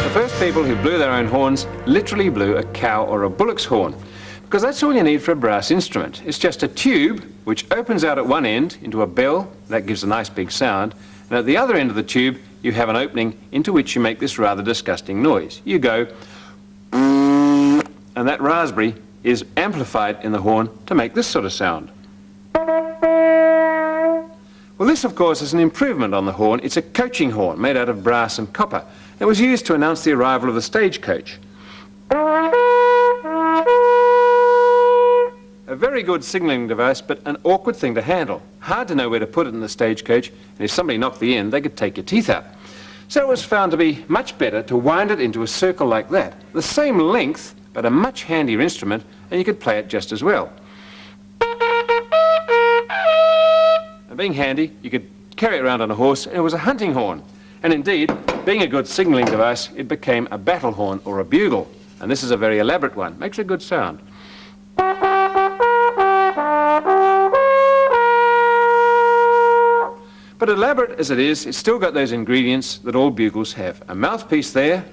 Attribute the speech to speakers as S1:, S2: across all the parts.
S1: The first people who blew their own horns literally blew a cow or a bullock's horn, because that's all you need for a brass instrument. It's just a tube which opens out at one end into a bell. That gives a nice big sound, and at the other end of the tube you have an opening into which you make this rather disgusting noise. You go, and that raspberry is amplified in the horn to make this sort of sound. Well, this of course is an improvement on the horn. It's a coaching horn made out of brass and copper. It was used to announce the arrival of the stagecoach. A very good signalling device, but an awkward thing to handle. Hard to know where to put it in the stagecoach, and if somebody knocked the end, they could take your teeth out. So it was found to be much better to wind it into a circle like that. The same length, but a much handier instrument, and you could play it just as well. And being handy, you could carry it around on a horse, and it was a hunting horn. And indeed, being a good signalling device, it became a battle horn or a bugle. And this is a very elaborate one. Makes a good sound. But elaborate as it is, it's still got those ingredients that all bugles have. A mouthpiece there,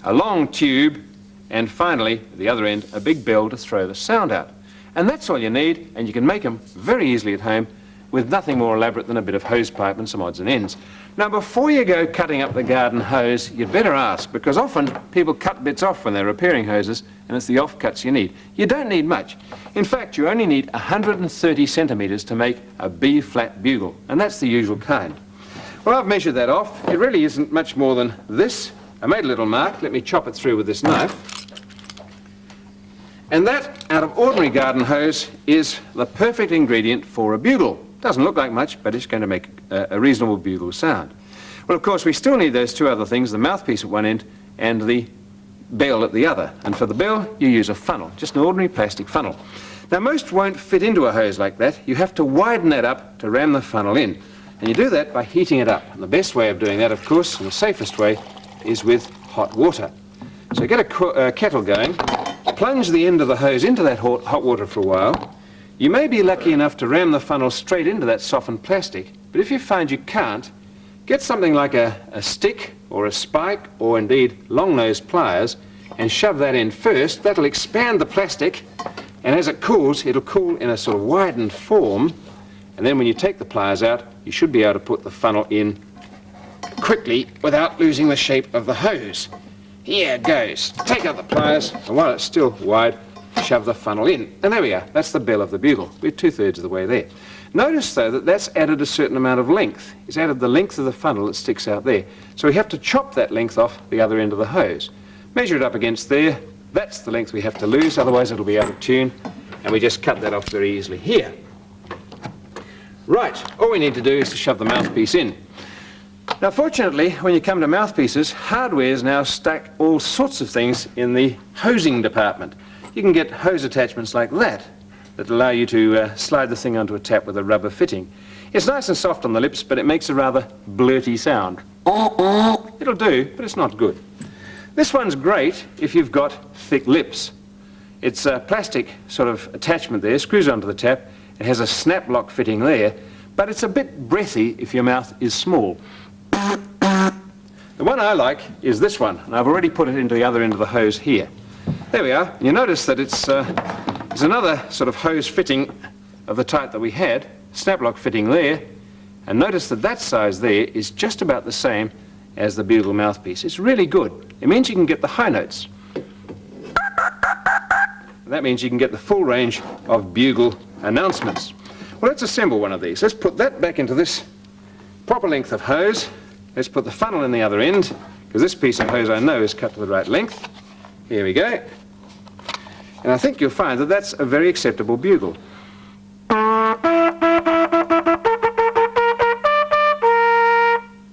S1: a long tube, and finally, at the other end, a big bell to throw the sound out. And that's all you need, and you can make them very easily at home with nothing more elaborate than a bit of hosepipe and some odds and ends. Now, before you go cutting up the garden hose, you'd better ask, because often people cut bits off when they're repairing hoses, and it's the offcuts you need. You don't need much. In fact, you only need 130 centimetres to make a B-flat bugle, and that's the usual kind. Well, I've measured that off. It really isn't much more than this. I made a little mark. Let me chop it through with this knife. And that, out of ordinary garden hose, is the perfect ingredient for a bugle. Doesn't look like much, but it's going to make a reasonable bugle sound. Well, of course, we still need those two other things, the mouthpiece at one end and the bell at the other. And for the bell, you use a funnel, just an ordinary plastic funnel. Now, most won't fit into a hose like that. You have to widen that up to ram the funnel in. And you do that by heating it up. And the best way of doing that, of course, and the safest way, is with hot water. So get a kettle going, plunge the end of the hose into that hot water for a while. You may be lucky enough to ram the funnel straight into that softened plastic, but if you find you can't, get something like a stick or a spike or indeed long-nosed pliers and shove that in first. That'll expand the plastic, and as it cools, it'll cool in a sort of widened form, and then when you take the pliers out, you should be able to put the funnel in quickly without losing the shape of the hose. Here it goes. Take out the pliers, and while it's still wide, shove the funnel in. And there we are. That's the bell of the bugle. We're 2/3 of the way there. Notice, though, that that's added a certain amount of length. It's added the length of the funnel that sticks out there. So we have to chop that length off the other end of the hose. Measure it up against there. That's the length we have to lose, otherwise it'll be out of tune. And we just cut that off very easily here. Right. All we need to do is to shove the mouthpiece in. Now, fortunately, when you come to mouthpieces, hardware's now stacked all sorts of things in the hosing department. You can get hose attachments like that allow you to slide the thing onto a tap with a rubber fitting. It's nice and soft on the lips, but it makes a rather blurty sound. It'll do, but it's not good. This one's great if you've got thick lips. It's a plastic sort of attachment there, screws onto the tap. It has a snap lock fitting there, but it's a bit breathy if your mouth is small. The one I like is this one, and I've already put it into the other end of the hose here. There we are. You notice that it's another sort of hose fitting of the type that we had, snap lock fitting there, and notice that that size there is just about the same as the bugle mouthpiece. It's really good. It means you can get the high notes. That means you can get the full range of bugle announcements. Well, let's assemble one of these. Let's put that back into this proper length of hose. Let's put the funnel in the other end, because this piece of hose I know is cut to the right length. Here we go. And I think you'll find that that's a very acceptable bugle.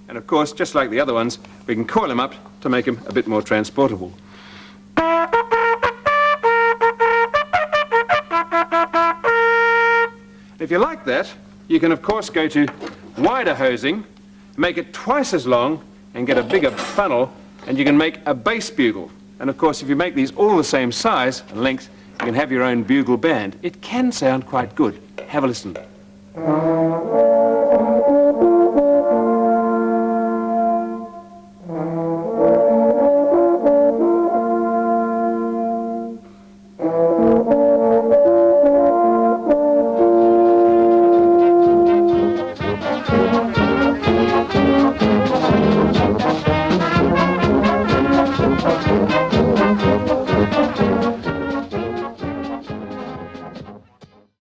S1: And of course, just like the other ones, we can coil them up to make them a bit more transportable. If you like that, you can of course go to wider hosing, make it twice as long and get a bigger funnel, and you can make a bass bugle. And of course, if you make these all the same size and length, you can have your own bugle band. It can sound quite good. Have a listen.